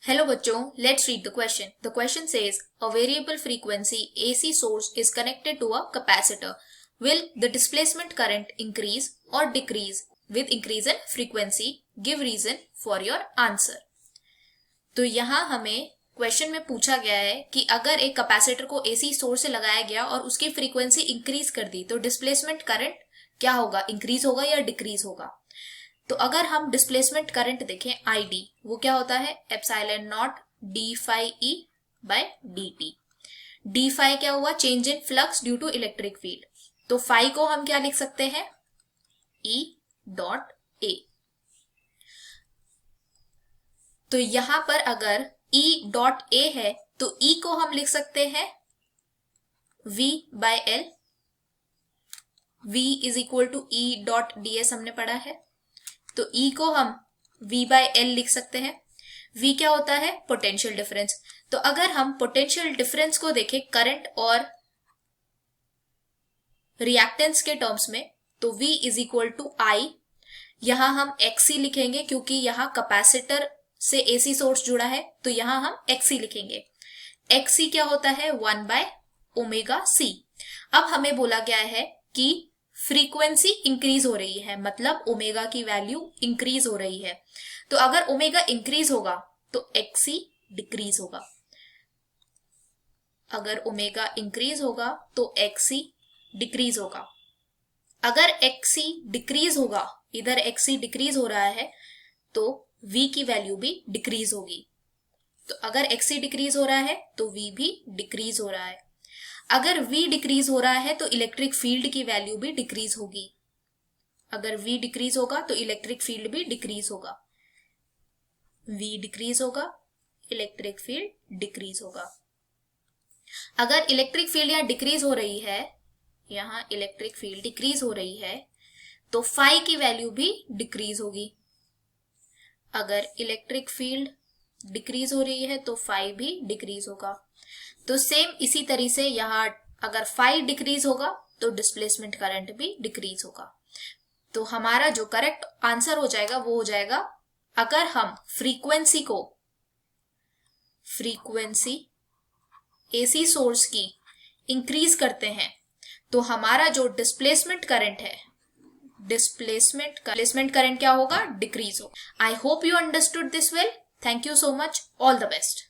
Hello बच्चों, let's read the question. The question says a variable frequency AC source is connected to a capacitor. Will the displacement current increase or decrease with increase in frequency? Give reason for your answer. तो यहाँ हमें question में पूछा गया है कि अगर एक कैपेसिटर को AC सोर्स से लगाया गया और उसकी फ्रीक्वेंसी इंक्रीज कर दी तो डिस्प्लेसमेंट करंट क्या होगा, इंक्रीज होगा या डिक्रीज होगा। तो अगर हम डिस्प्लेसमेंट करंट देखें ID, वो क्या होता है epsilon not D phi E by D T. D phi क्या हुआ, change in flux due to electric field. तो फाई को हम क्या लिख सकते हैं, E डॉट ए। तो यहां पर अगर E डॉट ए है तो E को हम लिख सकते हैं V by L. V is equal to E dot D S हमने पढ़ा है, तो E को हम V बाय एल लिख सकते हैं। V क्या होता है, पोटेंशियल डिफरेंस। तो अगर हम पोटेंशियल डिफरेंस को देखें करंट और रिएक्टेंस के टर्म्स में, तो V is equal to I। यहां हम XC लिखेंगे क्योंकि यहां कैपेसिटर से AC सोर्स जुड़ा है, तो यहां हम XC लिखेंगे। XC क्या होता है, 1 बाय ओमेगा C। अब हमें बोला गया है कि फ्रीक्वेंसी इंक्रीज हो रही है, मतलब ओमेगा की वैल्यू इंक्रीज हो रही है। तो अगर ओमेगा इंक्रीज होगा तो XC डिक्रीज होगा। अगर ओमेगा इंक्रीज होगा तो XC डिक्रीज होगा। अगर XC डिक्रीज होगा, इधर XC डिक्रीज हो रहा है, तो V की वैल्यू भी डिक्रीज होगी। तो अगर XC डिक्रीज हो रहा है तो V भी डिक्रीज हो रहा है। अगर V डिक्रीज हो रहा है तो इलेक्ट्रिक फील्ड की वैल्यू भी डिक्रीज होगी। अगर V डिक्रीज होगा तो इलेक्ट्रिक फील्ड भी डिक्रीज होगा। V डिक्रीज होगा, इलेक्ट्रिक फील्ड डिक्रीज होगा। अगर इलेक्ट्रिक फील्ड यहाँ डिक्रीज हो रही है, यहाँ इलेक्ट्रिक फील्ड डिक्रीज हो रही है, तो फाई की वैल्यू भी डिक्रीज होगी। अगर इलेक्ट्रिक फील्ड डिक्रीज हो रही है तो फाई भी डिक्रीज होगा। तो सेम इसी तरीके से यहाँ अगर फाई डिक्रीज होगा तो डिस्प्लेसमेंट करंट भी डिक्रीज होगा। तो हमारा जो करेक्ट आंसर हो जाएगा वो हो जाएगा, अगर हम फ्रीक्वेंसी AC सोर्स की इंक्रीज करते हैं तो हमारा जो डिस्प्लेसमेंट करंट है, डिस्प्लेसमेंट करंट क्या होगा, डिक्रीज होगा। I hope you understood this well. Thank you so much, all the best.